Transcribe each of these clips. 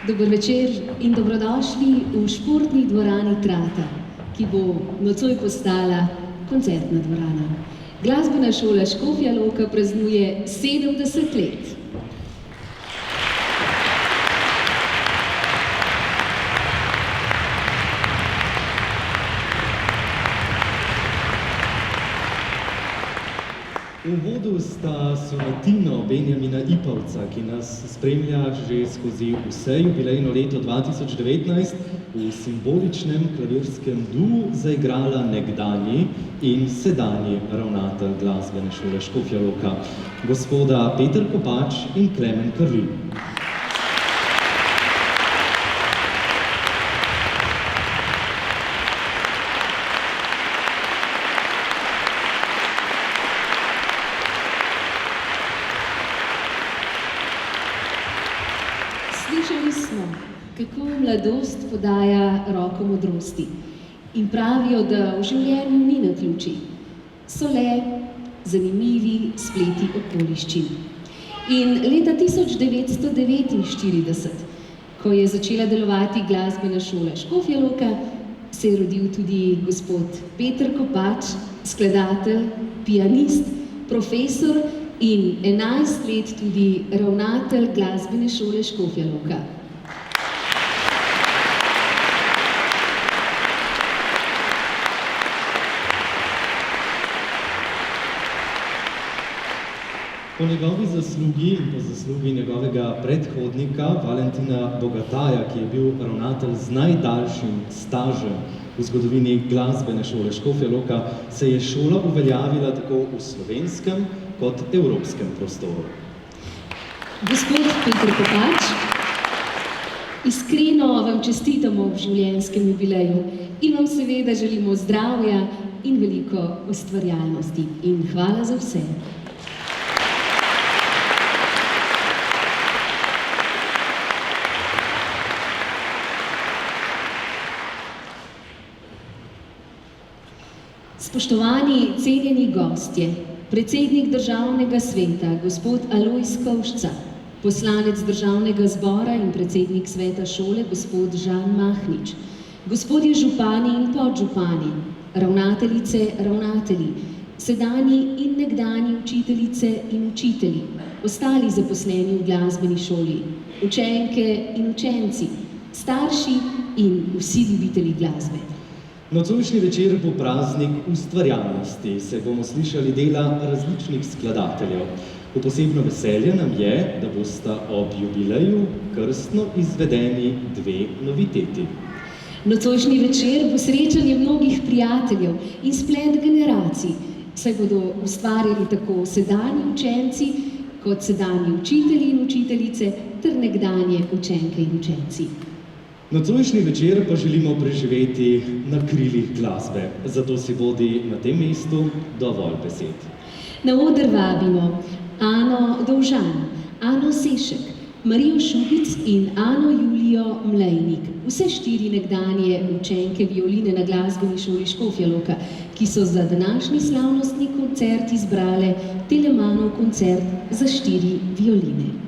Dober večer in dobrodošli v športni dvorani Trata, ki bo nocoj postala koncertna dvorana. Glasbena šola Škofja Loka praznuje 70 let. V uvodu sta sonatino Benjamina Ipavca, ki nas spremlja že skozi vse jubilejno leto 2019, v simboličnem klavirskem duu zaigrala nekdanji in sedanji ravnatelj Glasbene šole Škofja Loka, gospoda Peter Kopač in Klemen Karlin. Slišali smo, kako mladost podaja roko modrosti in pravijo, da v življenju ni naključij. So le zanimivi spleti okoliščin. In leta 1949, ko je začela delovati Glasbena šola Škofja Loka, se je rodil tudi gospod Peter Kopač, skladatelj, pianist, profesor in 11 let tudi ravnatelj Glasbene šole Škofja Loka. Po njegovi zaslugi in po zaslugi njegovega predhodnika Valentina Bogataja, ki je bil ravnatelj z najdaljšim stažem v zgodovini Glasbene šole Škofja Loka, se je šola uveljavila tako v slovenskem kot evropskem prostoru. Gospod Peter Kopač, iskreno vam čestitamo v življenjskem jubileju in vam seveda želimo zdravja in veliko ustvarjalnosti. In hvala za vse. Spoštovani cenjeni gostje, predsednik Državnega sveta, gospod Alojz Kovšca, poslanec Državnega zbora in predsednik sveta šole, gospod Žan Mahnič, gospodje župani in podžupani, ravnateljice, ravnatelji, sedanji in nekdanji učiteljice in učitelji, ostali zaposleni v glasbeni šoli, učenke in učenci, starši in vsi ljubitelji glasbe. Nocojšnji večer bo praznik ustvarjalnosti, se bomo slišali dela različnih skladateljev. V posebno veselje nam je, da bosta ob jubileju krstno izvedeni dve noviteti. Nocojšnji večer bo srečanje mnogih prijateljev in splet generacij, saj bodo ustvarjali tako sedanji učenci kot sedanji učitelji in učiteljice ter nekdanje učenke in učenci. Nocojšnji večer pa želimo preživeti na krilih glasbe, zato si bodi na tem mestu dovolj besed. Na oder vabimo Ano Dovžan, Ano Sešek, Marijo Šubic in Ano Julijo Mlejnik, vse štiri nekdanje učenke violine na Glasbeni šoli Škofja Loka, ki so za današnji slavnostni koncert izbrale Telemanov koncert za 4 violine.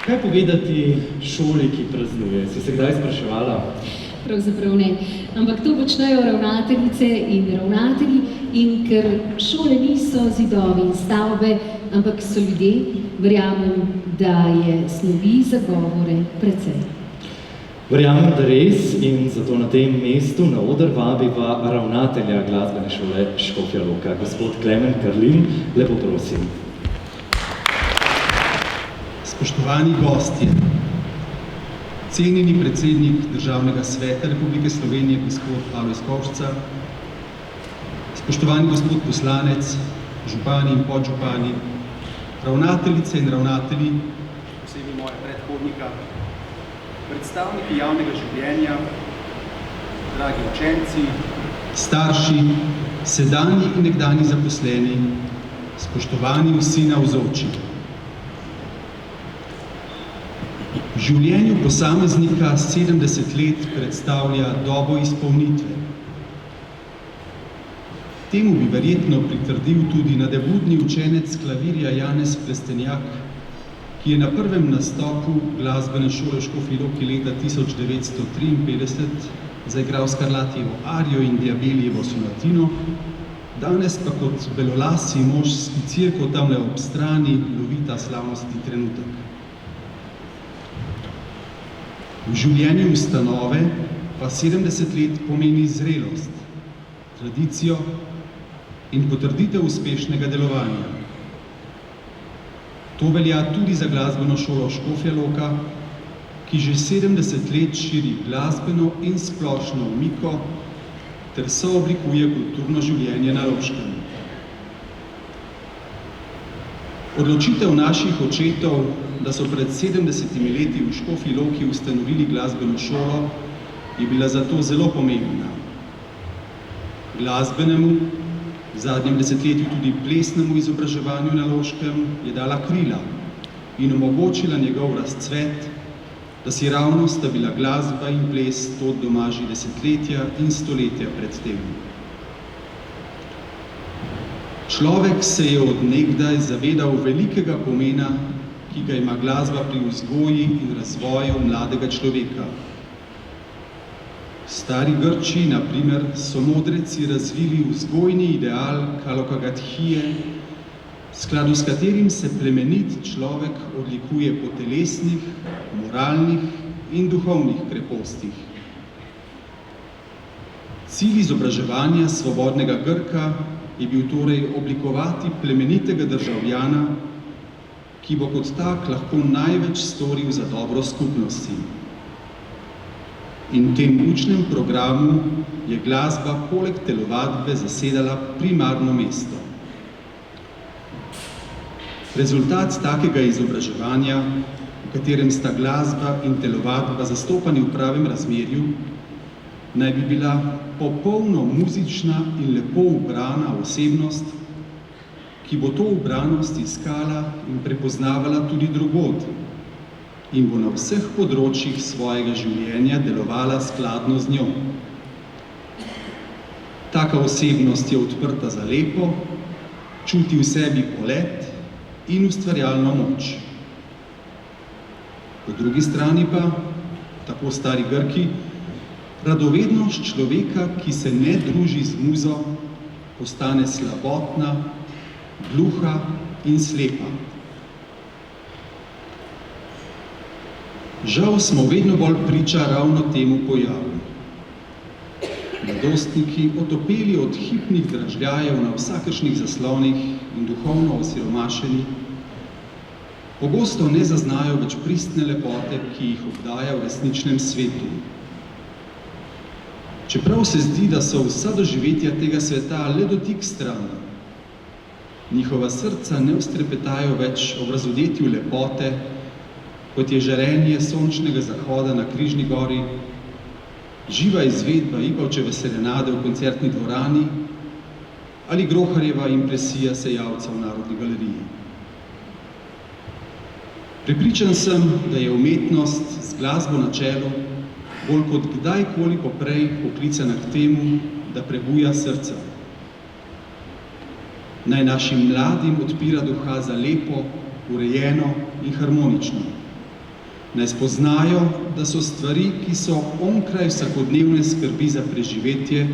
Kaj povedati šoli, ki praznuje? Si se kdaj spraševala? Pravzaprav ne. Ampak to počnejo ravnateljice in ravnatelji, in ker šole niso zidovi in stavbe, ampak so ljudje, verjamem, da je snovi za govore precej. Verjamem, da res, in zato na tem mestu na oder vabiva ravnatelja glasbene šole Škofja Loka, gospod Klemen Karlin. Lepo prosim. Spoštovani gostje, cenjeni predsednik Državnega sveta Republike Slovenije, gospod Alojz Kovšca, spoštovani gospod poslanec, župani in podžupani, ravnateljice in ravnatelji, posebej moja predhodnika, predstavniki javnega življenja, dragi učenci, starši, sedanji in nekdanji zaposleni, spoštovani vsi navzoči. V življenju posameznika 70 let predstavlja dobo izpolnitve. Temu bi verjetno pritrdil tudi nadebudni učenec klavirja Janez Plestenjak, ki je na prvem nastopu glasbene šole v Škofji Loki leta 1953 zaigral Skarlatijevo arijo in Diabellijevo sonatino, danes pa kot belolasi mož s skicirko tamle ob strani lovi ta slavnostni trenutek. V življenju ustanove pa 70 let pomeni zrelost, tradicijo in potrditev uspešnega delovanja. To velja tudi za glasbeno šolo Škofja Loka, ki že 70 let širi glasbeno in splošno omiko ter sooblikuje kulturno življenje na Loškem. Odločitev naših očetov, da so pred 70 leti v Škofji Loki ustanovili glasbeno šolo, je bila zato zelo pomembna. Glasbenemu, v zadnjem desetletju tudi plesnemu izobraževanju na Loškem je dala krila in omogočila njegov razcvet, da si ravno sta bila glasba in ples tod doma že desetletja in stoletja pred tem. Človek se je od nekdaj zavedal velikega pomena, ki ga ima glasba pri vzgoji in razvoju mladega človeka. Stari Grči, na primer, so modreci razvili vzgojni ideal Kalokagatije, v skladu s katerim se plemenit človek odlikuje po telesnih, moralnih in duhovnih krepostih. Cilj izobraževanja svobodnega Grka je bil torej oblikovati plemenitega državljana, ki bo kot tak lahko največ storil za dobro skupnosti. In v tem učnem programu je glasba poleg telovadbe zasedala primarno mesto. Rezultat takega izobraževanja, v katerem sta glasba in telovadba zastopani v pravem razmerju, naj bi bila popolno muzična in lepo ubrana osebnost, ki bo to ubranost iskala in prepoznavala tudi drugod in bo na vseh področjih svojega življenja delovala skladno z njo. Taka osebnost je odprta za lepo, čuti v sebi polet in ustvarjalno moč. Po drugi strani pa, tako stari Grki, radovednost človeka, ki se ne druži z muzo, postane slabotna, gluha in slepa. Žal smo vedno bolj priča ravno temu pojavu. Mladostniki, otopeli od hipnih dražljajev na vsakršnih zaslonih in duhovno osiromašeni, pogosto ne zaznajo več pristne lepote, ki jih obdaja v resničnem svetu. Čeprav se zdi, da so vsa doživetja tega sveta le dotik stran, njihova srca ne ustrepetajo več ob razodetju lepote, kot je žarenje sončnega zahoda na Križni gori, živa izvedba Ipavčeve serenade v koncertni dvorani ali Groharjeva impresija Sejalca v Narodni galeriji. Prepričan sem, da je umetnost z glasbo na čelu bolj kot kdajkoli poprej poklicana k temu, da prebuja srca. Naj našim mladim odpira duha za lepo, urejeno in harmonično. Naj spoznajo, da so stvari, ki so onkraj vsakodnevne skrbi za preživetje,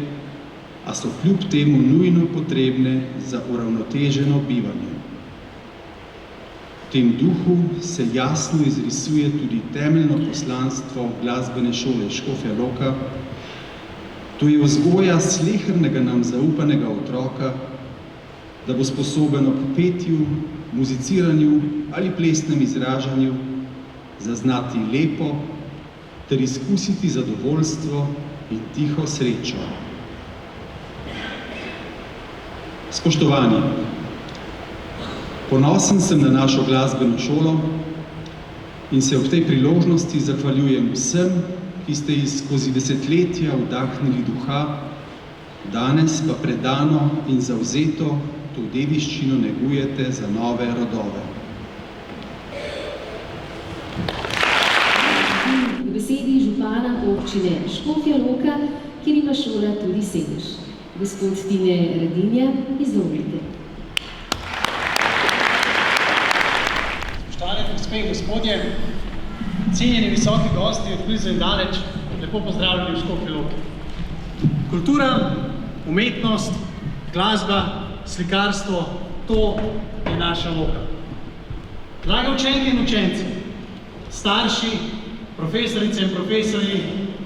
a so kljub temu nujno potrebne za uravnoteženo bivanje. V tem duhu se jasno izrisuje tudi temeljno poslanstvo glasbene šole Škofja Loka, to je vzgoja slehernega nam zaupanega otroka, da bo sposoben ob petju, muziciranju ali plesnem izražanju zaznati lepo ter izkusiti zadovoljstvo in tiho srečo. Spoštovani, ponosen sem na našo glasbeno šolo in se ob tej priložnosti zahvaljujem vsem, ki ste ji skozi desetletja vdahnili duha, danes pa predano in zavzeto to dediščino negujete za nove rodove. V besedi župana občine Škofja Loka, kjer ima šola tudi sedež. Gospod Tine Radinja, izvolite. Spoštovane gospe in gospodje, cenjeni visoki gosti od blizu in daleč, lepo pozdravljeni v Škofji Loki. Kultura, umetnost, glasba, slikarstvo, to je naša Loka. Drage učenke in učenci, starši, profesorice in profesori,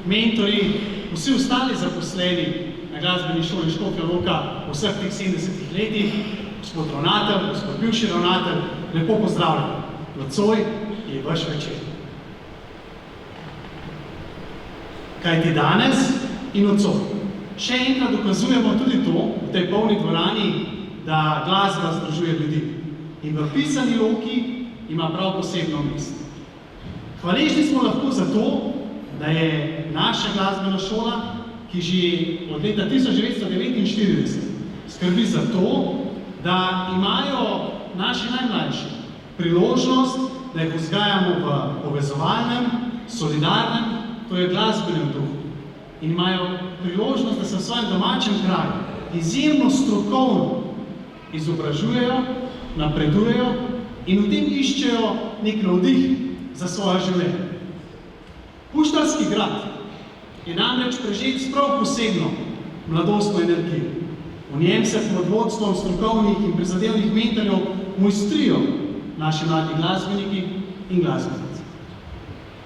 mentori, vsi ostali zaposleni na glasbeni šoli Škofja Loka v vseh teh 70 letih, gospod ravnatelj, gospod bivši ravnatelj, lepo pozdravljeni. Nocoj je vaš večer. Kajti danes in nocoj še enkrat dokazujemo tudi to, v tej polni dvorani, da glasba združuje ljudi. In v pisani Loki ima prav posebno mesto. Hvaležni smo lahko za to, da je naša glasbena šola, ki že od leta 1949 skrbi za to, da imajo naši najmlajši priložnost, da jih vzgajamo v povezovalnem, solidarnem, to je glasbenem duhu. In imajo priložnost, da se v svojem domačem kraju izjemno strokovno izobražujejo, napredujejo in v tem iščejo nek navdih za svoje življenje. Puštarski grad je namreč prežet s prav posebno mladostno energijo. V njem se pod vodstvom strokovnih in prizadevnih mentorjev mojstrijo naši mladi glasbeniki in glasbenice.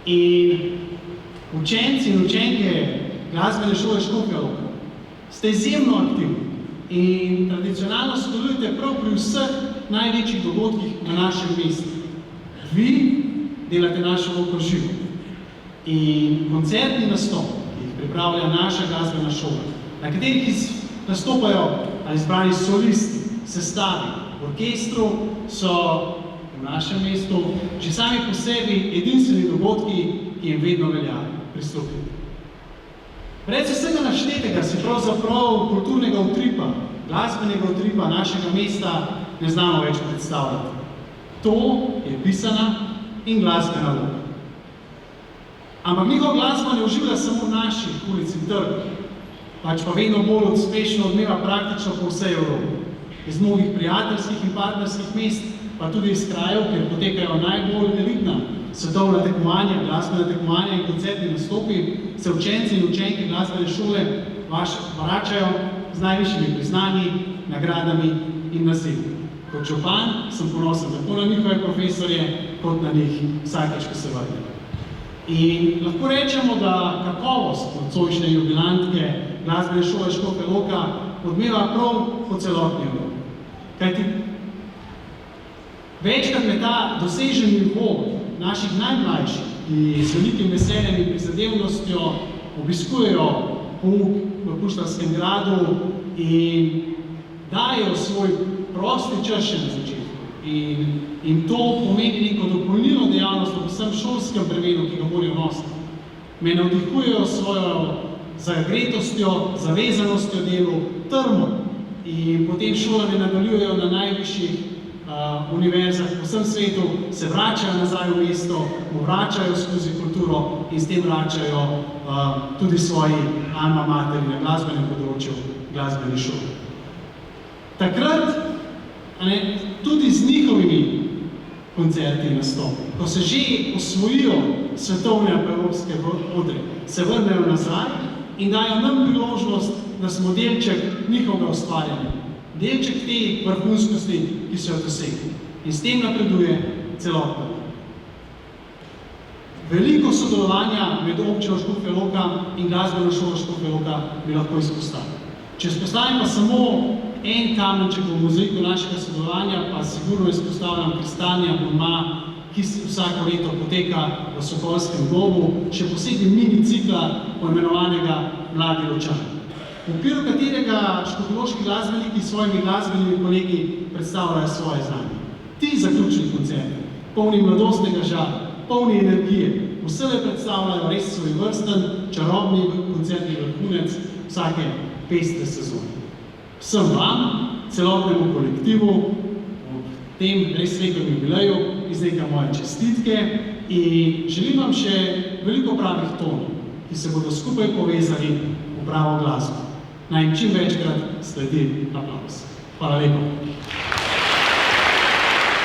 In učenci in učenke glasbene šole Škofja Loka ste izjemno aktivni in tradicionalno sodelujete prav pri vseh največjih dogodkih na našem mestu. Vi delate našo Loko živo. In koncertni nastop, ki jih pripravlja naša glasbena šola, na katerih nastopajo ali izbrani solisti, sestavi, orkestru, so v našem mestu že sami po sebi edinstveni dogodki, ki jim vedno velja pristopiti. Brez vsega naštetega si pravzaprav kulturnega utripa, glasbenega utripa našega mesta ne znamo več predstavljati. To je pisana in glasbena Loka. Ampak njihova glasba ne uživa samo v naših ulic in trgih, pač pa vedno bolj uspešno odmeva praktično po vsej Evropi. Iz mnogih prijateljskih in partnerskih mest, pa tudi iz krajev, kjer potekajo najbolj elitna svetovna tekmovanja, glasbena tekmovanja in koncertni nastopi, se učenci in učenke glasbene šole vračajo z najvišjimi priznanji, nagradami in nazivi. Kot župan sem ponosen tako na njihove profesorje, kot na njih vsakič, ko se vrnem. In lahko rečemo, da kakovost nocojšnje jubilantke glasbene šole Škofja Loka odmeva prav po celotni Evropi. Kajti večkrat me ta dosežen nivo naših najmlajših, ki s velikim veseljem in prizadevnostjo obiskujejo pouk v Puštarskem gradu in dajo svoj prosti čas še na začetku. In to pomeni neko dopolnilno dejavnost v vsem šolskem bremenu, ki ga morajo nositi. Me navdihujejo svojo zagretostjo, zavezanostjo delu, trmo in potem šolanje nadaljujejo na najvišjih univerzah po vsem svetu, se vračajo nazaj v mesto, mu vračajo skozi kulturo in s tem vračajo tudi svoji alma materi na glasbenem področju glasbeni šoli. Takrat tudi z njihovimi koncerti in nastopi. Ko se že osvojijo svetovne ali evropske odre, se vrnejo nazaj in dajo nam priložnost, da smo delček njihovega ustvarjanja, delček te vrhunskosti, ki so jo dosegli. In s tem napreduje celotno. Veliko sodelovanja med občino Škofja Loka in glasbeno šolo Škofja Loka bi lahko izpostavili. Če izpostavim pa samo en kamenček v mozaiku našega sodelovanja, pa sigurno izpostavljam kristalni abonma, ki vsako leto poteka v Sokolskem domu, še posebej mini cikla poimenovanega Mladi Ločani, v okviru katerega škofjeloški glasbeniki s svojimi glasbenimi kolegi predstavljajo svoje znanje. Ti zaključni koncerti, polni mladostnega žara, polni energije, vse predstavljajo res svojevrsten, čarobni koncertni vrhunec vsake pestre sezone. Vsem vam, celotnemu kolektivu, v tem res lepem jubileju izrekam moje čestitke in želim vam še veliko pravih tonov, ki se bodo skupaj povezali v pravo glasbo. Naj jim čim večkrat sledi aplavz. Hvala lepa.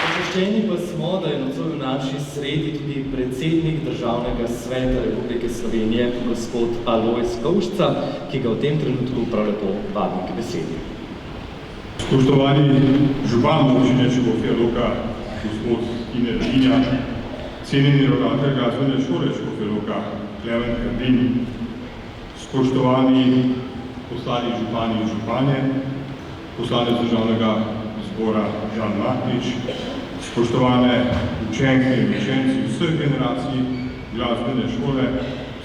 Počaščeni pa smo, da je nocoj v naši sredi tudi predsednik Državnega sveta Republike Slovenije, gospod Alojz Kovšca, ki ga v tem trenutku prav lepo vabim k besedi. Spoštovani župan občine Škofja Loka, gospod Tine Radinja, cenjeni ravnatelj glasbene šole Škofja Loka, Klemen Kardin, spoštovani poslani župani in županje, poslanec Državnega zbora Žan Mahnič, spoštovane učenke in učenci vseh generacij glasbene šole,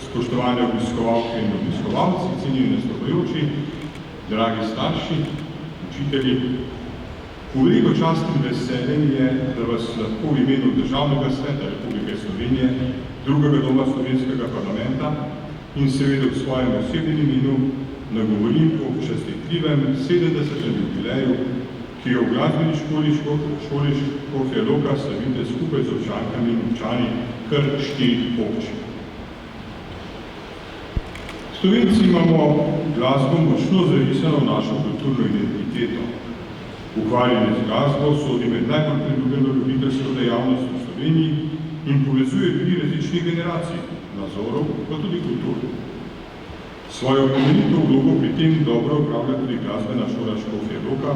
spoštovane obiskovalke in obiskovalci, cenjeni nastopajoči, dragi starši, učitelji. V veliko čast in veselje je, da vas lahko v imenu Državnega sveta Republike Slovenije, drugega doma slovenskega parlamenta in seveda v svojem osebnem imenu nagovorim o častitljivem 70. jubileju, ki jo v glasbeni šoli Škofja Loka slavite skupaj z občankami in občani kar 4 občin. Slovenci imamo glasbo močno zarisano v našo kulturno identiteto. Ukvarjanje z glasbo sodi med najbolj priljubljeno ljubiteljsko dejavnost v Sloveniji in povezuje 3 različnih generacij, nazorov pa tudi kultur. Svojo pomenito vlogo pri tem dobro opravlja tudi glasbena šola Škofja Loka,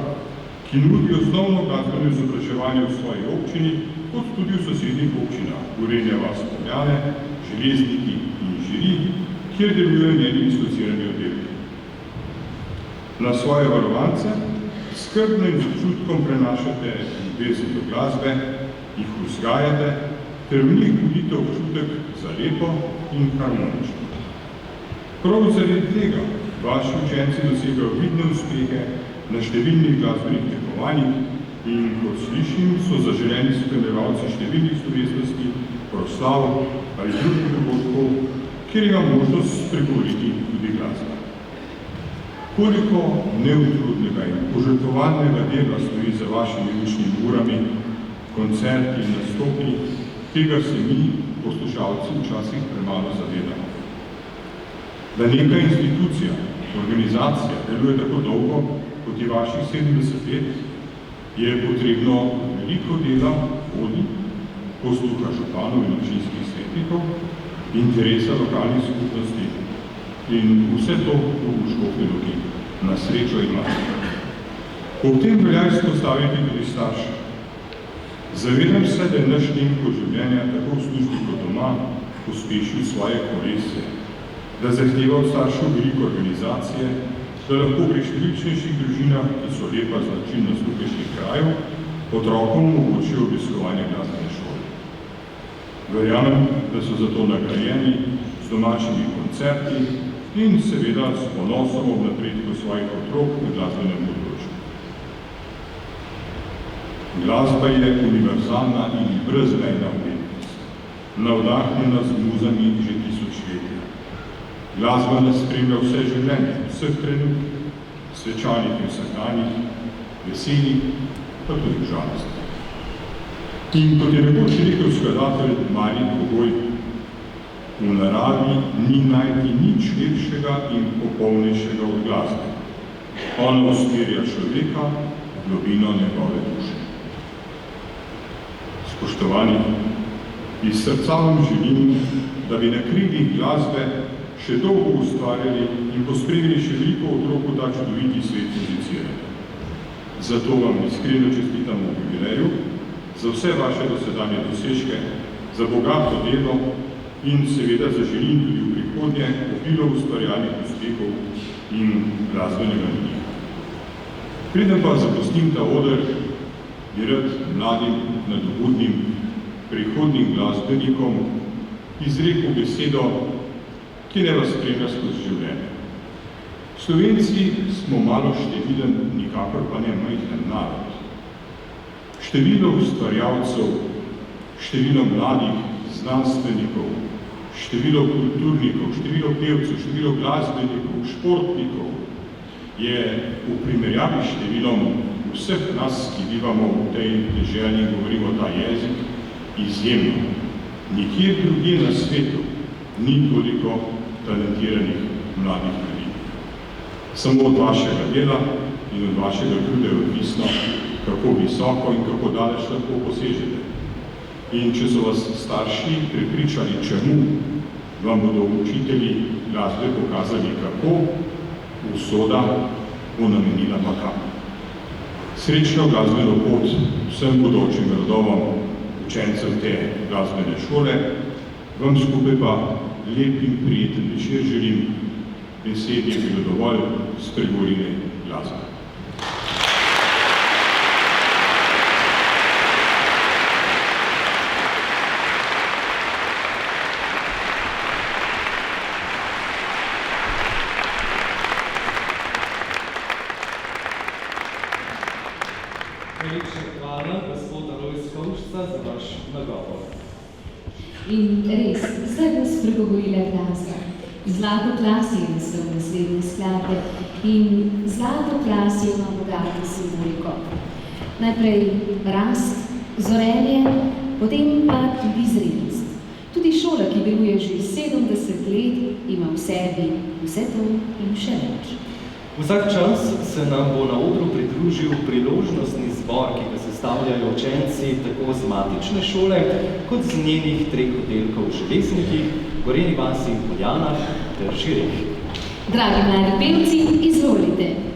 ki nudi osnovno glasbeno izobraževanje v svoji občini, kot tudi v sosednjih občinah Gorenja vas, Poljane, Železniki in Žiri, kjer delujejo njeni dislocirani oddelki. Na svoje varovance skrbno in z občutkom prenašate ljubezen do glasbe, jih vzgajate, ter v njih budite občutek za lepo in harmonično. Prav zaradi tega vaši učenci dosegajo vidne uspehe na številnih glasbenih tekmovanjih in, kot slišim, so zaželeni spremljevalci številnih slovesnosti, proslav ali drugih dogodkov, kjer ima možnost spregovoriti tudi glasba. Koliko neutrudnega in požrtovanega dela stoji za vašimi učnimi urami, koncerti in nastopi, tega se mi, poslušalci, včasih premalo zavedamo. Da neka institucija, organizacija deluje tako dolgo, kot je vaših 70 let, je potrebno veliko dela, volji, posluha županov in občinskih svetnikov, interesa lokalnih skupnosti in vse to v Škofji Loki na srečo ima. Ob tem velja izpostaviti tudi starše. Zavedam se, da je naš tempo življenja tako v službi kot doma pospešil svoje kolesje, da zahteva od staršev veliko organizacije, da lahko pri številčnejših družinah, ki so lepa značilnost tukajšnjih krajev, otrokom omogočijo obiskovanje glasbene šole. Verjamem, da so zato nagrajeni z domačimi koncerti in seveda s ponosom ob napredku svojih otrok na glasbenem področju. Glasba je univerzalna in brezmejna umetnost, navdahnjena z muzami že tisočletja. Glasba nas spremlja vse življenje, vseh trenutkih, svečanih in vsakdanjih, veselih, pa tudi žalostnih. In kot je nekoč rekel skladatelj Marin Kogoj, v naravi ni najti nič lepšega in popolnejšega od glasbe. Ona usmerja človeka v globino njegove duše. Spoštovani, iz srca vam želim, da bi na krilih glasbe še dolgo ustvarjali in pospremili še veliko otrok v ta čudoviti svet muziciranja. Zato vam iskreno čestitam v jubileju, za vse vaše dosedanje dosežke, za bogato delo in seveda zaželim tudi v prihodnje obilo ustvarjalnih uspehov in glasbenega ljudi. Preden pa zapustim ta oder, bi rad mladim, nadobudnim, prihodnim glasbenikom izrekel besedo, ki ne vas spremlja skozi življenje. Slovenci smo malo števiden, nikakor pa ne majhen narod. Število ustvarjalcev, število mladih znanstvenikov, število kulturnikov, število pevcev, število glasbenikov, športnikov je v primerjavi s številom vseh nas, ki bivamo v tej deželi in govorimo ta jezik, izjemno. Nikjer drugje na svetu ni toliko talentiranih mladih ljudi. Samo od vašega dela in od vašega truda je odvisno, kako visoko in kako daleč lahko posežete. In če so vas starši prepričali čemu, vam bodo učitelji glasbe pokazali kako, usoda bo namenila pa kam. Srečno glasbeno pot vsem bodočim rodovom učencem te glasbene šole, vam skupaj pa lep in prijeten večer želim, besed je bilo dovolj, spregovorili glasbe. Najlepša hvala, gospod Alojz Kovšca, za vaš nagovor. In res, zdaj bo spregovorila glasba. Zlato klasje je naslov naslednje skladbe in zlato klasje ima bogato simboliko. Najprej rast, zorenje, potem pa tudi zrelost. Tudi šola, ki deluje že 70 let, ima v sebi vse to in še več. Vsak čas se nam bo na odru pridružil priložnostni zbor, ki ga sestavljajo učenci tako z matične šole, kot z njenih 3 oddelkov v Železnikih, Gorenji vasi in Poljanah ter širih. Dragi mladi pevci, izvolite!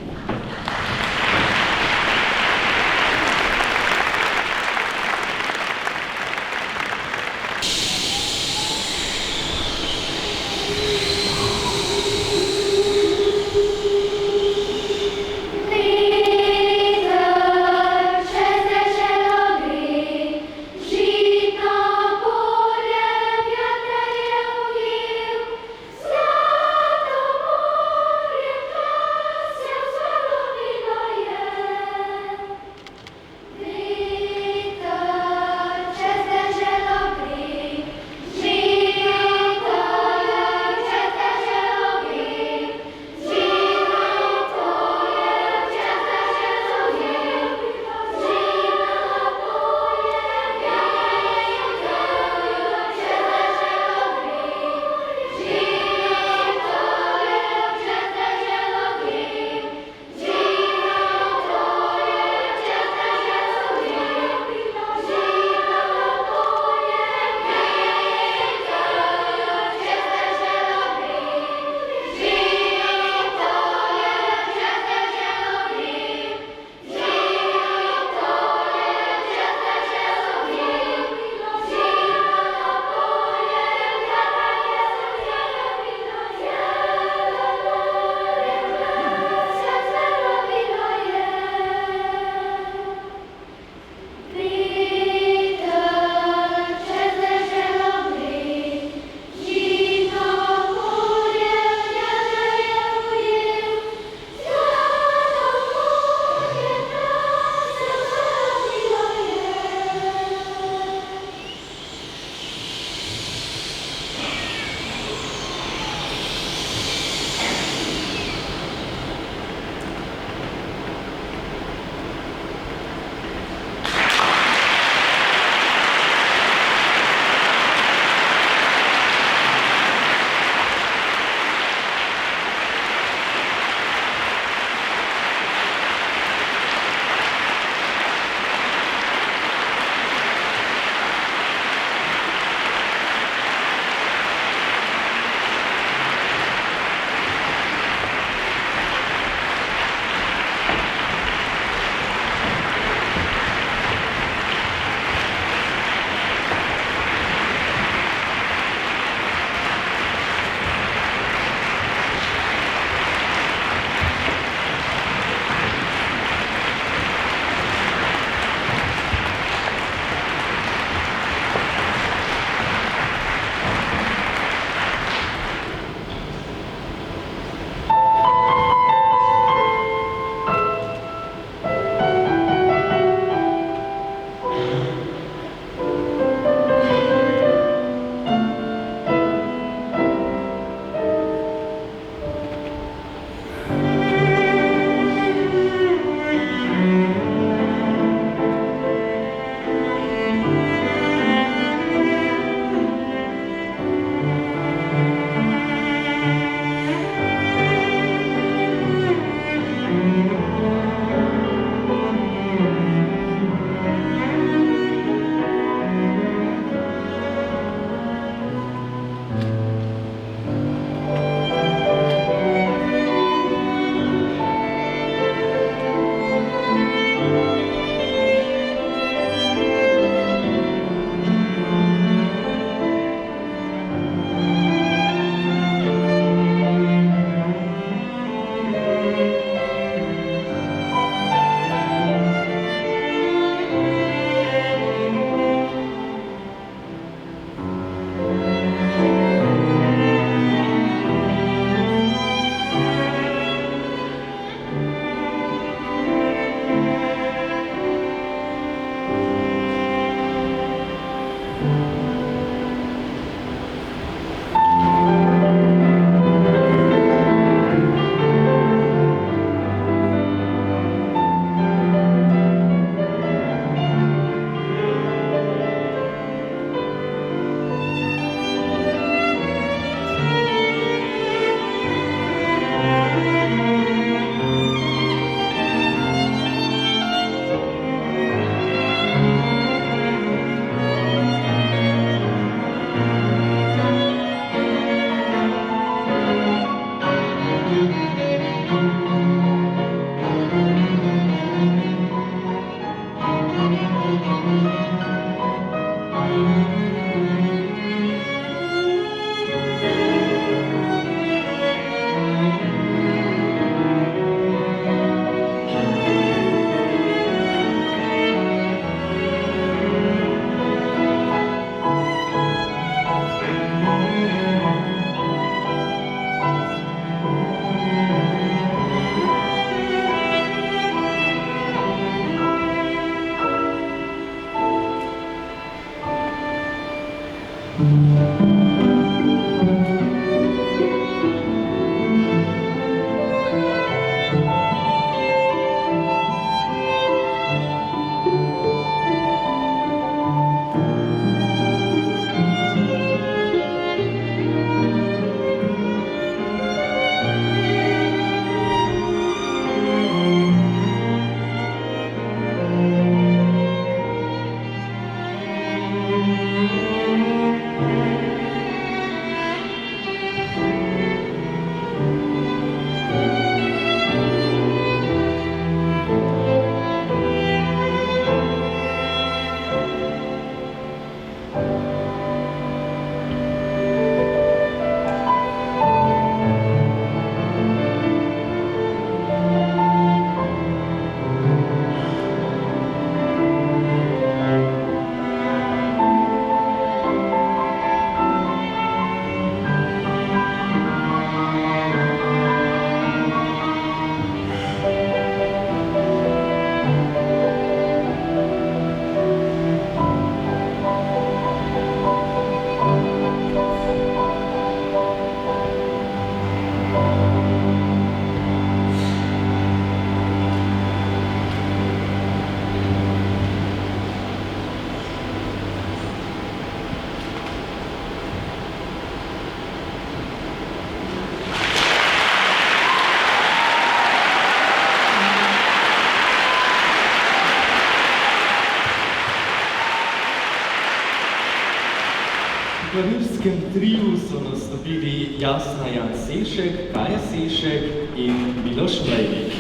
so nastopili Jasna Jan Sešek, Kaja Sešek in Miloš Mlejnik.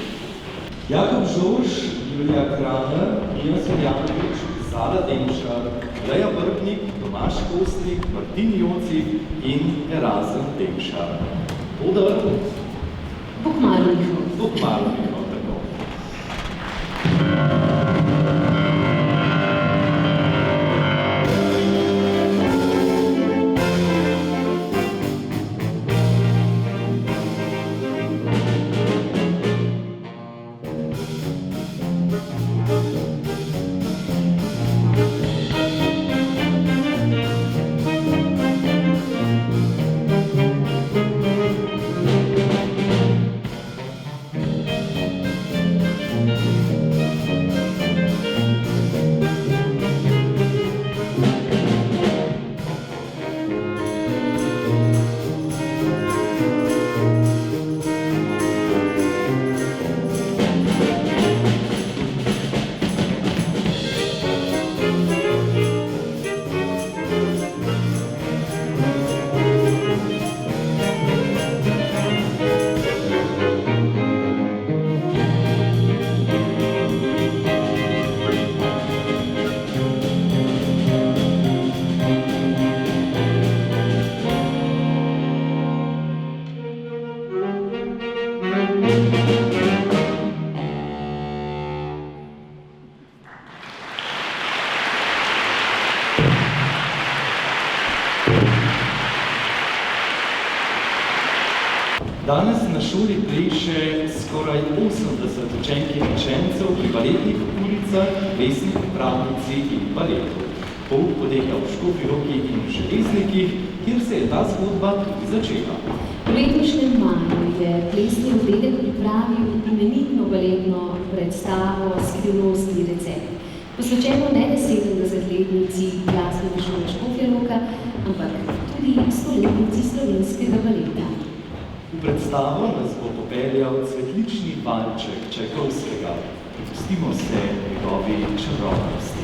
Jakob Žorž, Julija Kramer, Mija Soljanovič, Zala Demšar, Leja Vrbnik, Tomaš Kostnik, Martin Jocik in Erazem Demšar. Odr? Bokmalu njihov. Bokmalu njihov, tako. Danes na šoli pleše skoraj 80 učenk in učencev pri baletnih uricah, plesni pripravnici in baletu. Pouk poteka v Škofji Loki in v Železnikih, kjer se je ta zgodba tudi začela. V letošnjem maju je plesni oddelek pripravil imenitno baletno predstavo Skrivnostni recept, posvečeno ne le 70-letnici glasbene šole Škofja Loka, ampak tudi 100-letnici slovenskega baleta. V predstavo nas bo popeljal cvetlični valček Čajkovskega. Prepustimo se njegovi čarovnosti.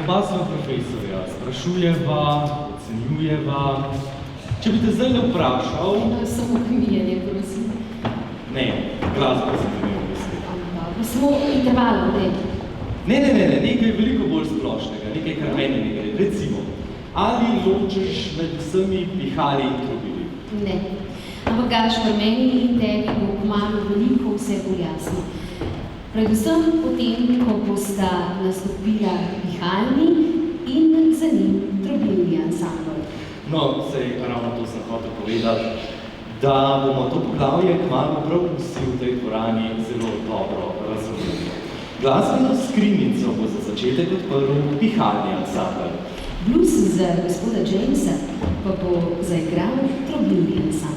Oba sva profesorja, sprašujeva, ocenjujeva. Če bi te zdaj vprašal... Samo kmijenje, prosim. Ne, glasbo se mi misli. Samo intervalno, ne. Ne, nekaj veliko bolj splošnega, nekaj kar meni ne gre. Recimo, ali ločiš med vsemi pihali in trobili? Ne. Ampak Gašper, meni in tebi bo kmalu veliko vse bolj jasno. Predvsem potem, ko bosta nastopila pihalni in za njim trobilni ansambl. No, sej ravno to sem hotel povedati, da bomo to poglavje kmalu prav vsi v tej dvorani zelo dobro razumeli. Glasbeno skrinjico bo za začetek odprl pihalni ansambl. Blues za gospoda Jamesa pa bo zaigral trobilni ansambl.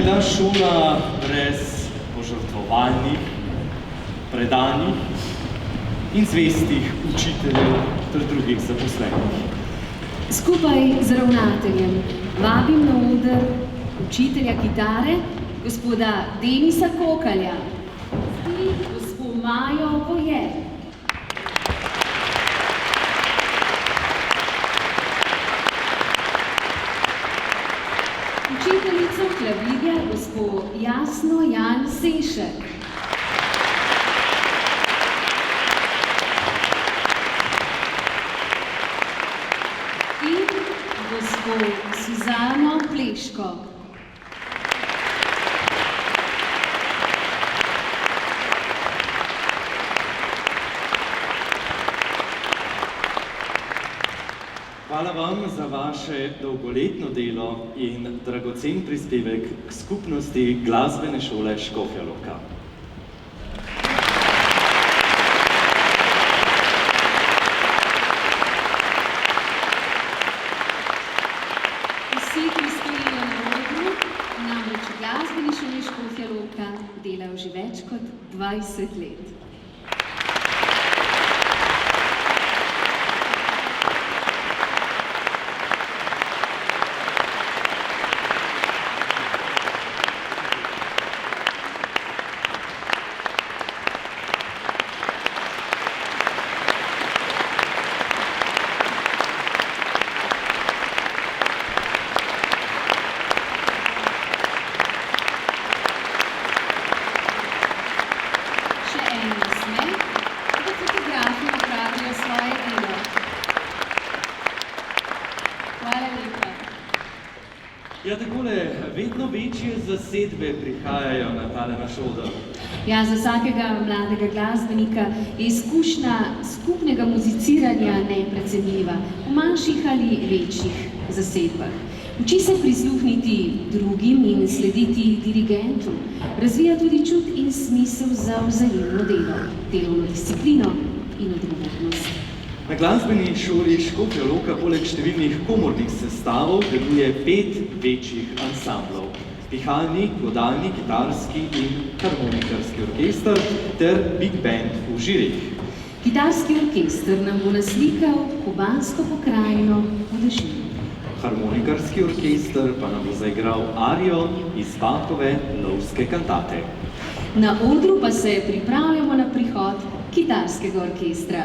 bila šola brez požrtvovalnih, predanih in zvestih učiteljev ter drugih zaposlenih. Skupaj z ravnateljem vabim na oder učitelja kitare, gospoda Denisa Kokalja in gospod Majo Voje. Učiteljico klavirja gospod Jasno Jan Sešek. In gospod Suzano Pleško. Hvala vam za vaše dolgoletno delo in dragocen prispevek k skupnosti Glasbene šole Škofja Loka. Vsi, ki stojijo na odru, namreč v Glasbeni šoli Škofja Loka delajo že več kot 20 let. Ja, takole, vedno večje zasedbe prihajajo na tale naš oder. Ja, za vsakega mladega glasbenika je izkušnja skupnega muziciranja neprecenljiva, v manjših ali večjih zasedbah. Uči se prisluhniti drugim in slediti dirigentu. Razvija tudi čut in smisel za vzajemno delo, delovno disciplino in odgovornost. Na Glasbeni šoli Škofja Loka poleg številnih komornih sestavov deluje 5 večjih ansamblov. Pihalni, godalni, kitarski in harmonikarski orkester ter big band v žirih. Kitarski orkester nam bo naslikal kubansko pokrajino v dežju. Harmonikarski orkester pa nam bo zaigral arijo iz Bachove lovske kantate. Na odru pa se pripravljamo na prihod kitarskega orkestra.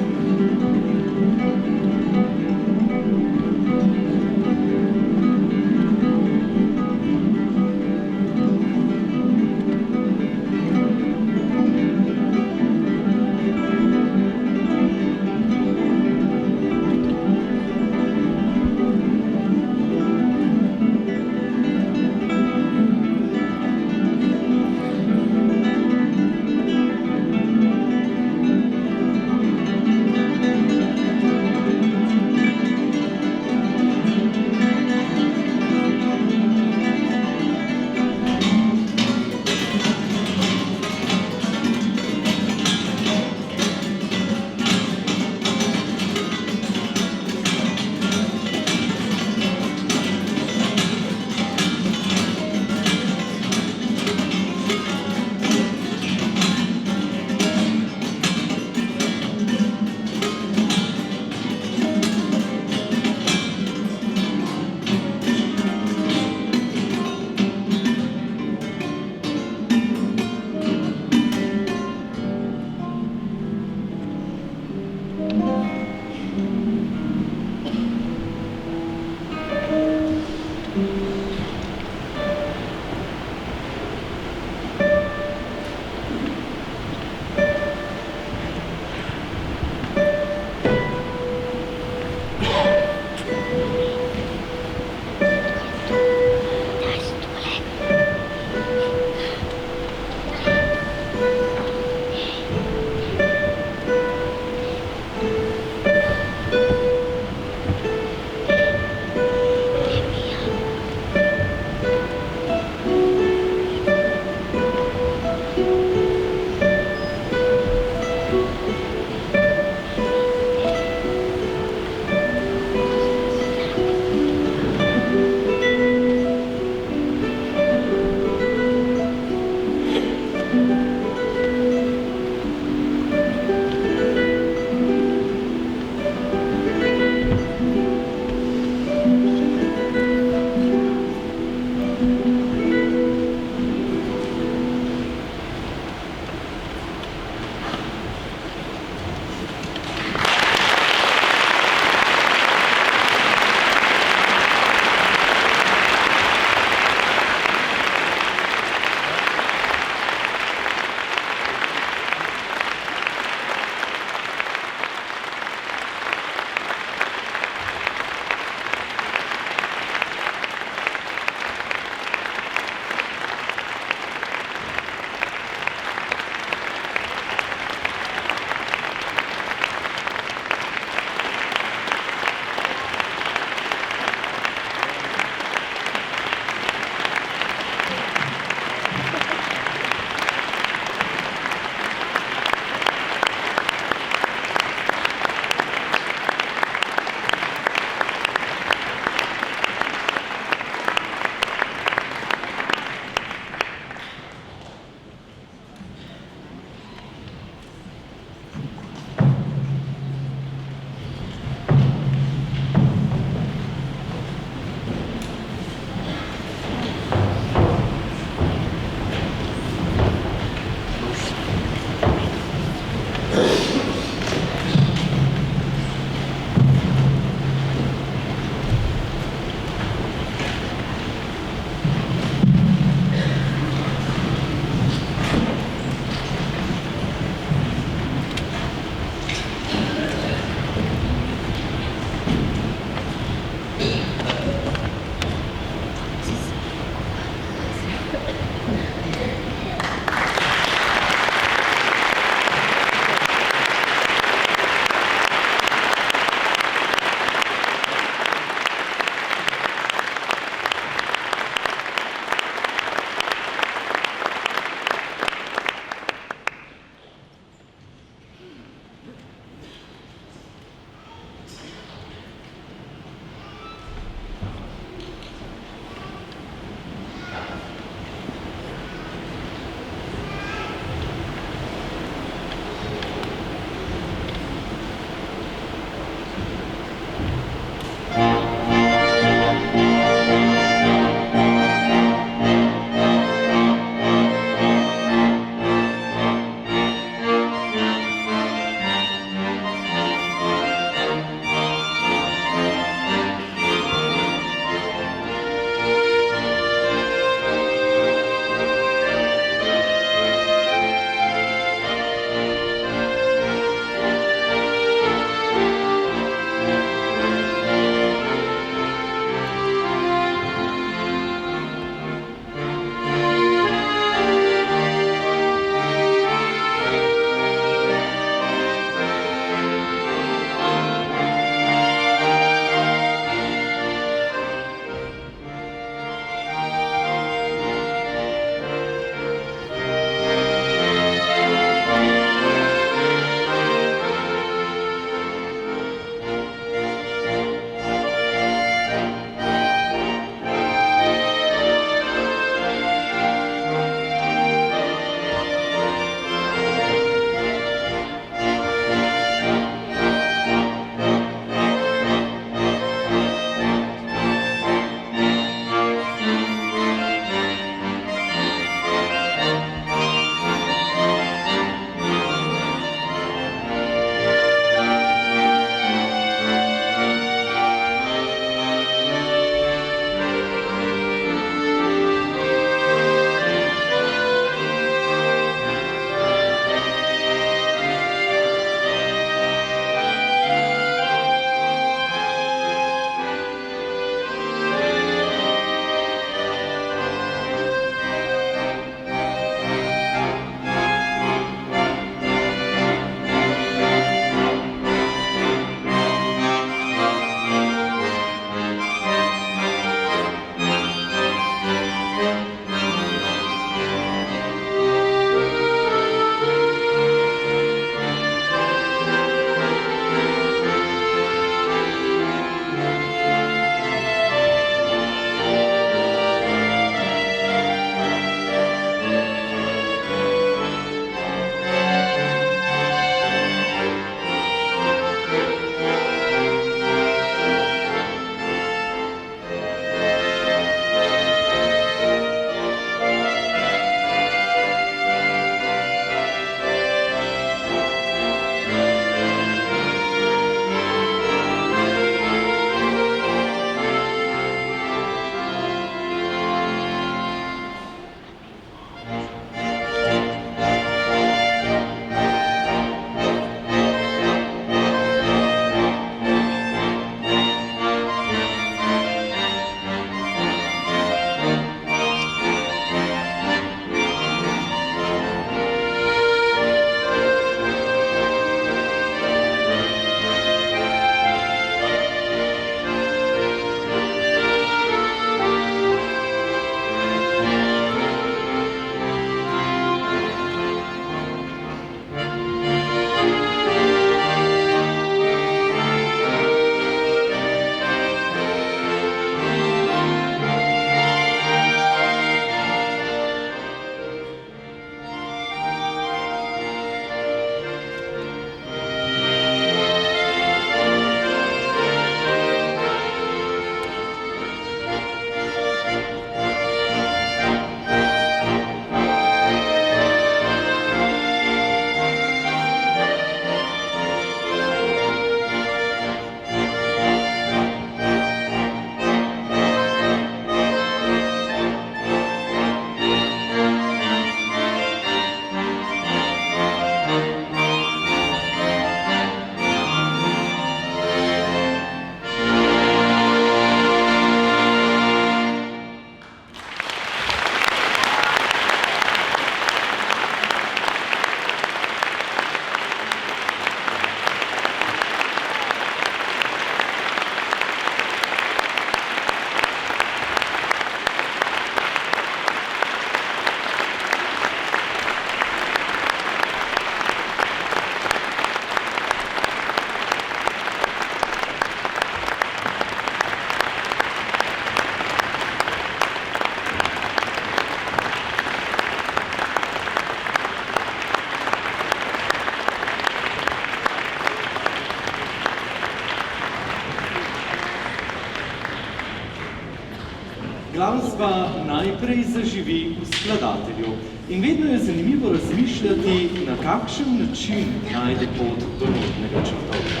Glasba najprej zaživi v skladatelju in vedno je zanimivo razmišljati, na kakšen način najde pot do notnega črtovja.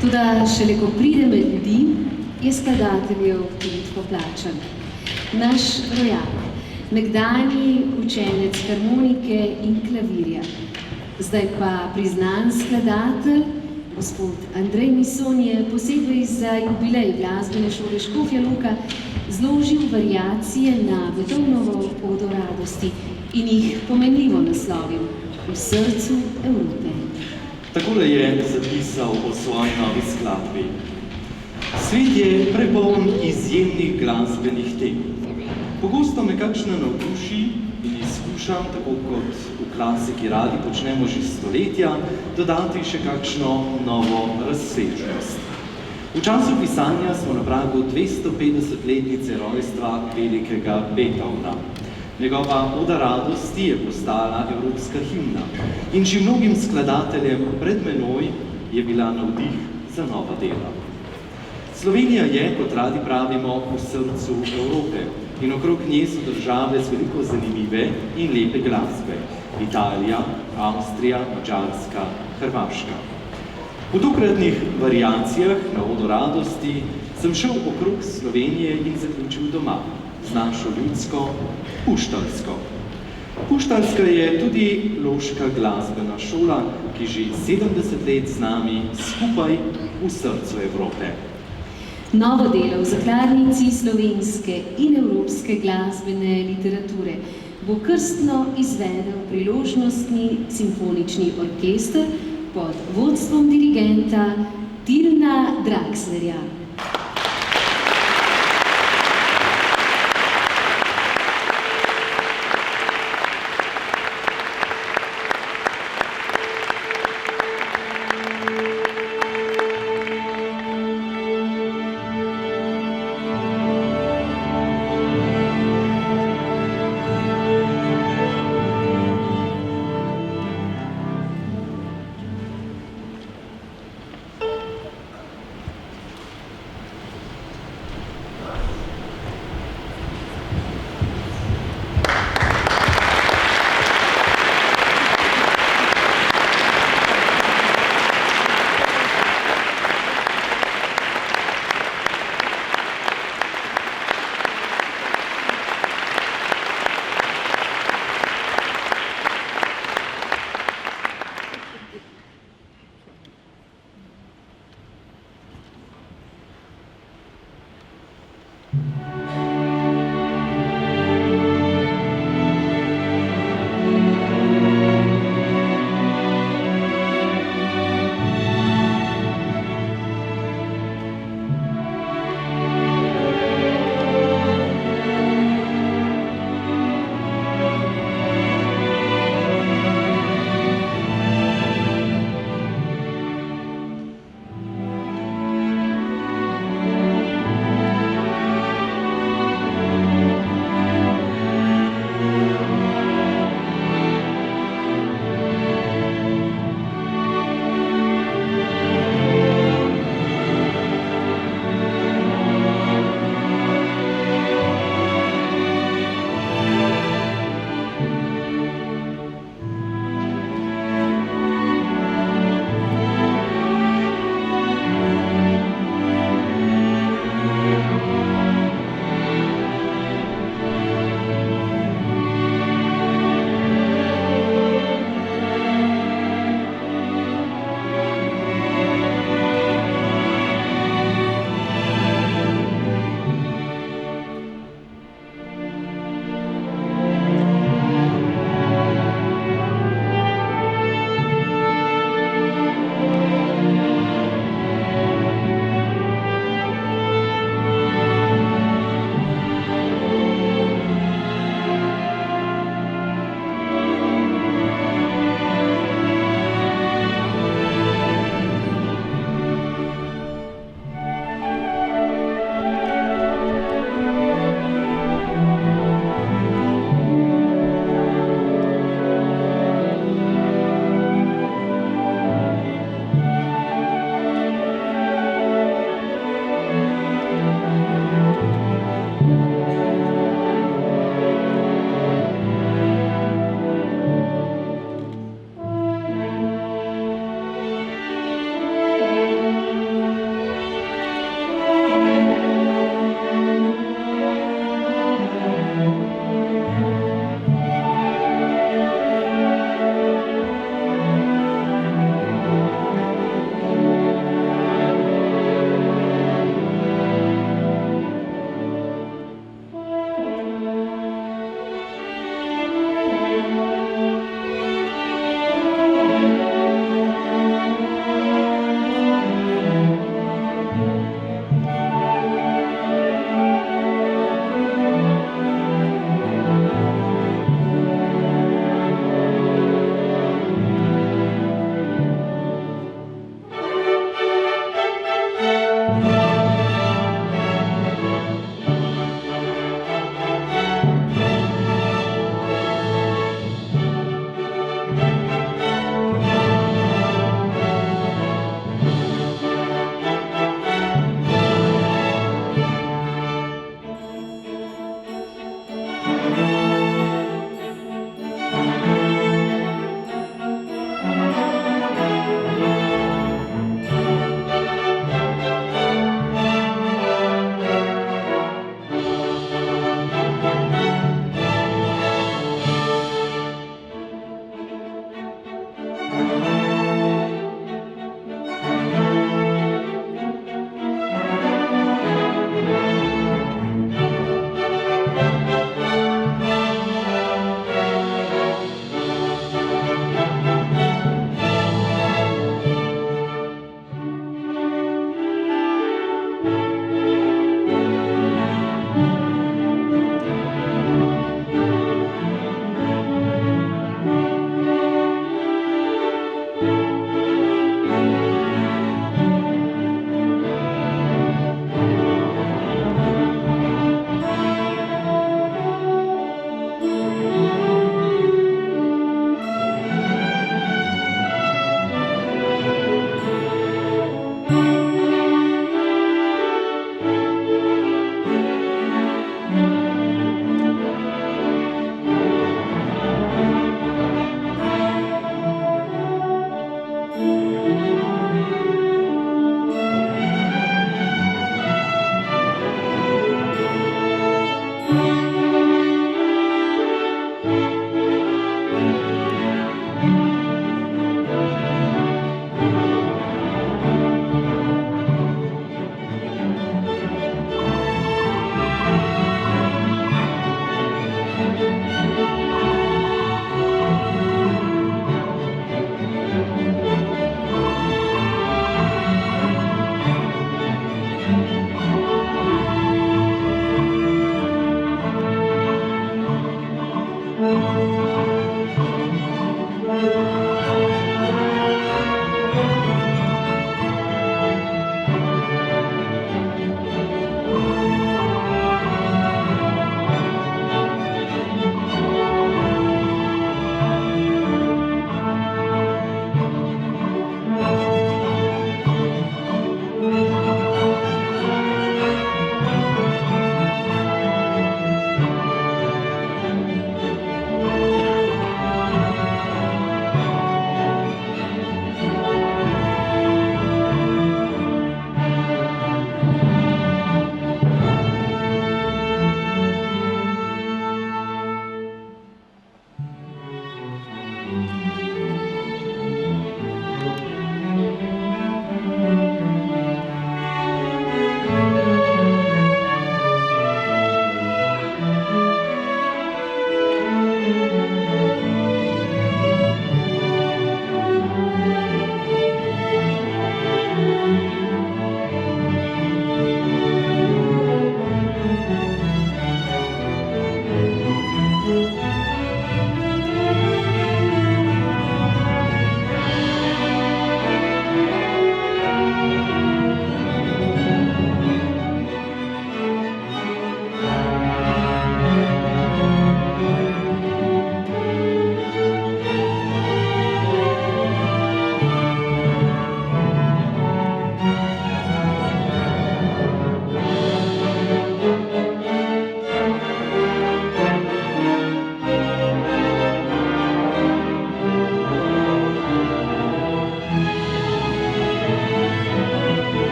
Toda šele ko pride med ljudi, je skladateljev trud poplačan. Naš rojak, nekdanji učenec harmonike in klavirja, zdaj pa priznan skladatelj, gospod Andrej Mison je posebej za jubilej Glasbene šole Škofja Loka zložil variacije na Beethovnovo Odo radosti in jih pomenljivo naslovil V srcu Evrope. Takole je zapisal o svoji novi skladbi. Svet je prepoln izjemnih glasbenih tem. Pogosto me kakšna navduši in izkušam, tako kot v klasiki radi počnemo že stoletja, dodati še kakšno novo razsežnost. V času pisanja smo na pragu 250-letnice rojstva velikega Beethovna. Njegova Oda radosti je postala evropska himna in že mnogim skladateljem pred menoj je bila navdih za nova dela. Slovenija je, kot radi pravimo, v srcu Evrope in okrog nje so države z veliko zanimive in lepe glasbe. Italija, Avstrija, Madžarska, Hrvaška. V tokratnih variacijah na Odo radosti sem šel okrog Slovenije in zaključil doma z našo ljudsko Puštalsko. Puštalska je tudi loška glasbena šola, ki že 70 let z nami skupaj v srcu Evrope. Novo delo v zakladnici slovenske in evropske glasbene literature bo krstno izvedel priložnostni simfonični orkester pod vodstvom dirigenta Tilna Draxlerja.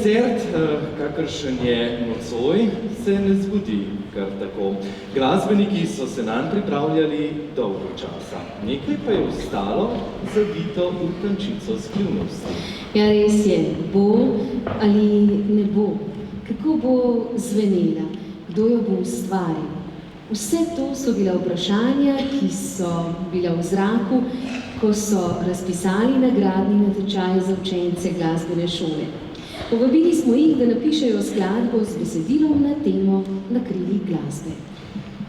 koncert, kakršen je nocoj, se ne zgodi kar tako. Glasbeniki so se nanj pripravljali dolgo časa. Nekaj pa je ostalo zavito v tančico skrivnosti. Ja, res je, bo ali ne bo. Kako bo zvenela? Kdo jo bo ustvaril? Vse to so bila vprašanja, ki so bila v zraku, ko so razpisali nagradni natečaj za učence glasbene šole. Povabili smo jih, da napišejo skladbo z besedilom na temo Na krilih glasbe.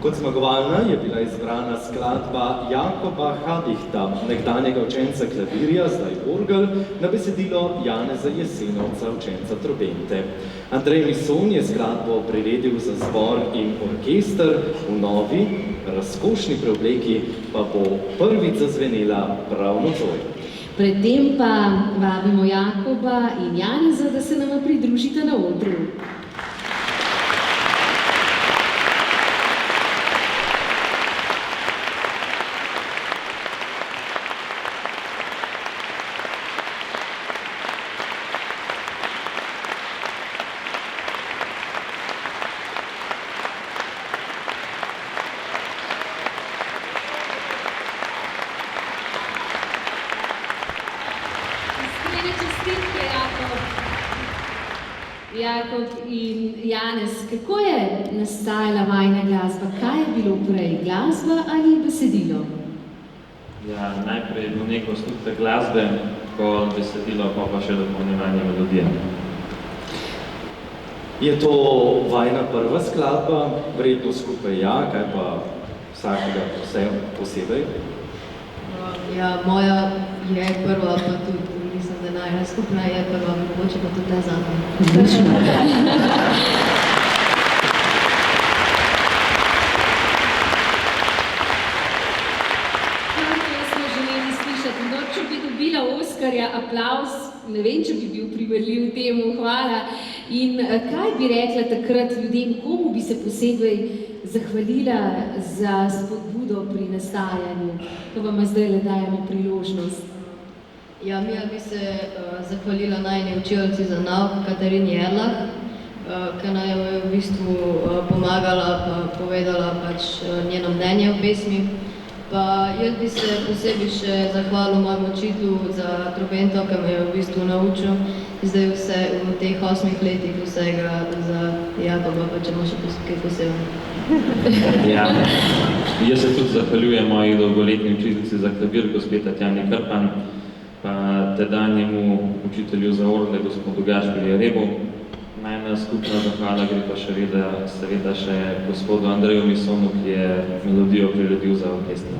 Kot zmagovalna je bila izbrana skladba Jakoba Habihta, nekdanjega učenca klavirja, zdaj orgel, na besedilo Janeza Jesenovca, učenca trobente. Andrej Mison je skladbo priredil za zbor in orkester, v novi, razkošni preobleki pa bo prvič zazvenela prav nocoj. Predtem pa vabimo Jakoba in Janeza, da se nama pridružita na odru. Jakob in Janez, kako je nastajala vajina glasba? Kaj je bilo prej, glasba ali besedilo? Ja, najprej je bil nek osnutek glasbe, ko besedilo, pa še dopolnjevanje melodije. Je to vajina prva skladba, verjetno skupaj ja, kaj pa vsakega posebej? Ja, moja je prva, pa tudi mislim, da najna skupna je prva, mogoče pa tudi ta zadnja. Kaj smo želeli slišati? No, če bi dobila Oskarja, aplavz, ne vem, če bi bil primerljiv temu, hvala. In kaj bi rekla takrat ljudem, komu bi se posebej zahvalila za spodbudo pri nastajanju, ko vam zdaj le dajemo priložnost? Ja, mi bi se zahvalila najni učiteljici za nauk, Katarini Erlah, ki nam je v bistvu pomagala, pa povedala pač njeno mnenje o pesmi. Pa jaz bi se posebej še zahvalil mojemu učitelju za trobento, ki me je v bistvu naučil zdaj vse v teh 8 letih vsega za Jakoba, pa če ima še kaj posebno. Ja, jaz se tudi zahvaljujem moji dolgoletni učiteljici za klavir, gospe Tatjani Krpan, pa tedanjemu učitelju za orgle, gospodu Gašperju Rebu. Najna skupna zahvala gre pa seveda še gospodu Andreju Misonu, ki je melodijo priredil za orkester.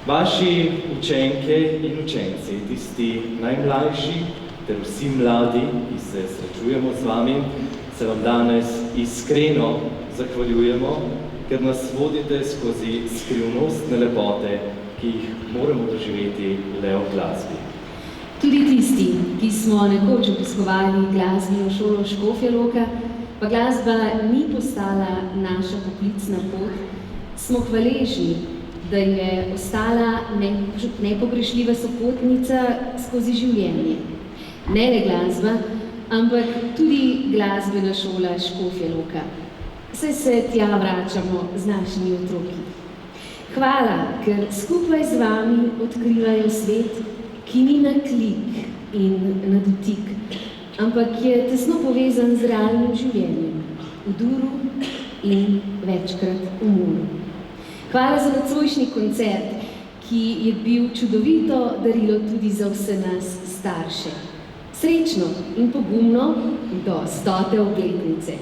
Vaši učenke in učenci, tisti najmlajši ter vsi mladi, ki se srečujemo z vami, se vam danes iskreno zahvaljujemo, ker nas vodite skozi skrivnostne lepote, ki jih moramo doživeti le v glasbi. Tudi tisti, ki smo nekoč obiskovali glasbeno šolo Škofja Loka, pa glasba ni postala naša poklicna pot, smo hvaležni, da je ostala nepogrešljiva sopotnica skozi življenje. Ne le glasba, ampak tudi glasbena šola Škofja Loka. Saj se tja vračamo z našimi otroki. Hvala, ker skupaj z vami odkrivajo svet, ki ni na klik in na dotik, ampak je tesno povezan z realnim življenjem, v duru in večkrat v moru. Hvala za nocojšnji koncert, ki je bil čudovito darilo tudi za vse nas starše. Srečno in pogumno do 100. obletnice.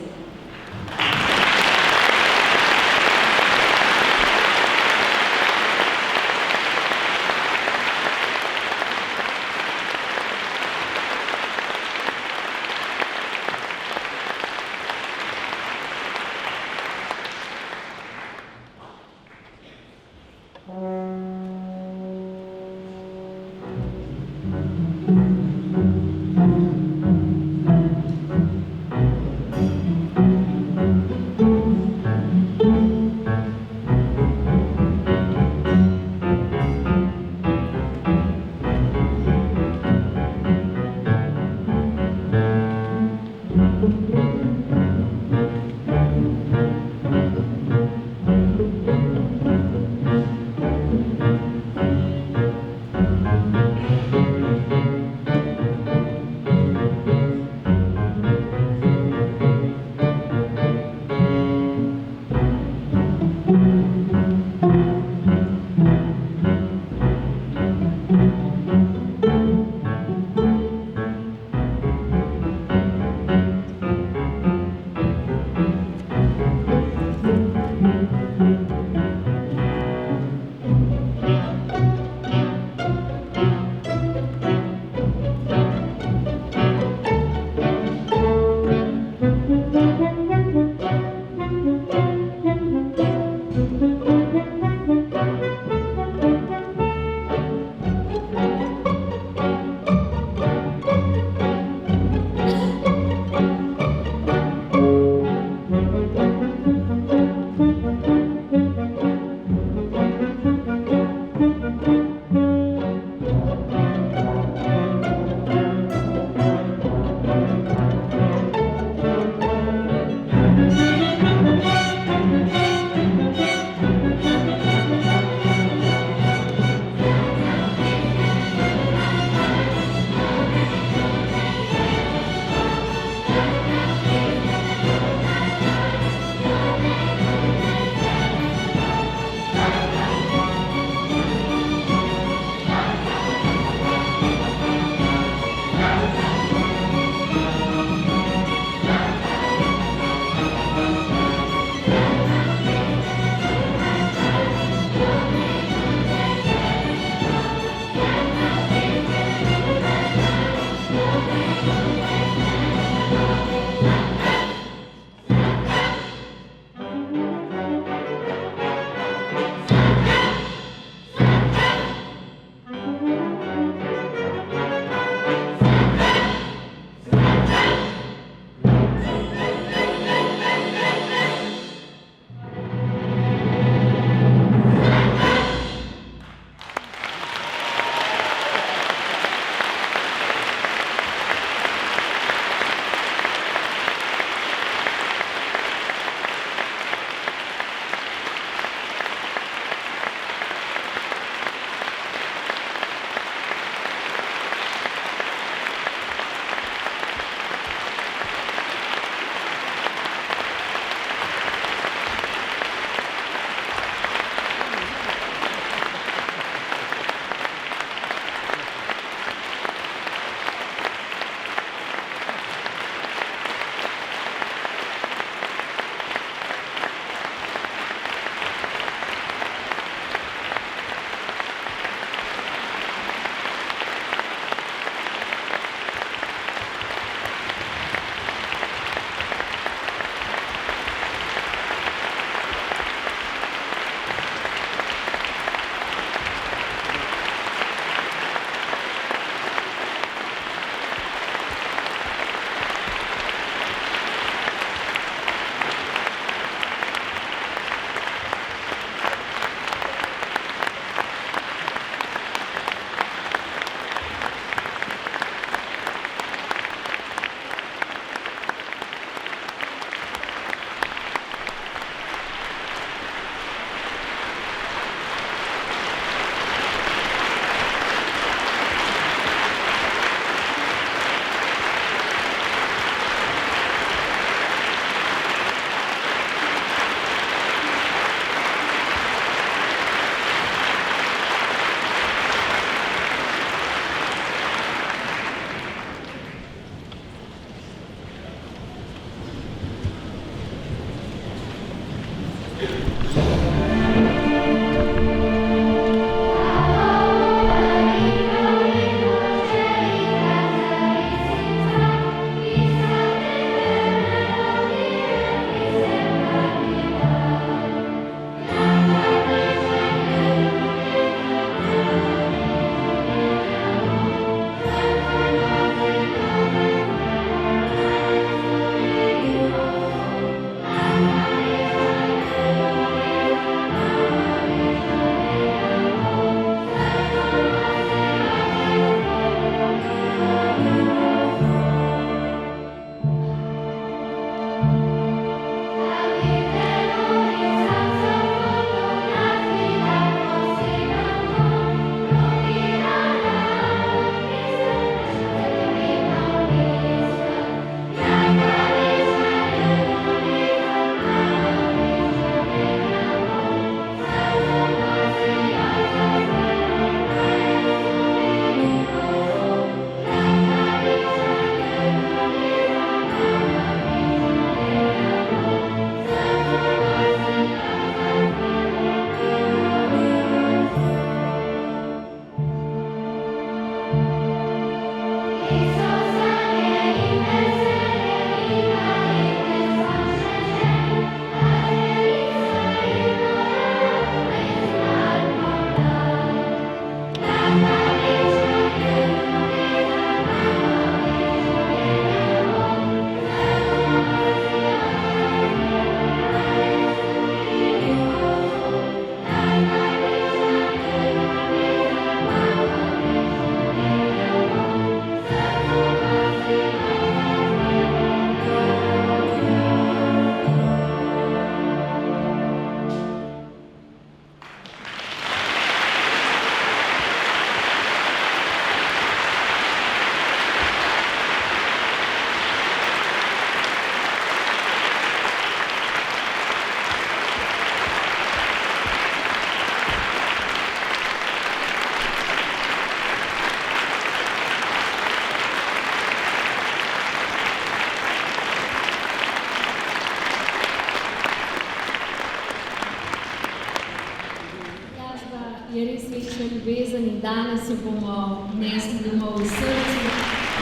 ljubezen in danes jo bomo nesli domov v srcu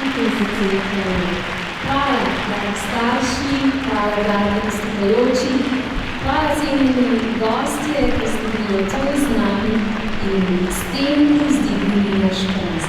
in to srce je hvala. Hvala, dragi starši, hvala, dragi nastopajoči, hvala cenjeni gostje, ki ste bili takoj z nami in s tem vzdignili naš kraj.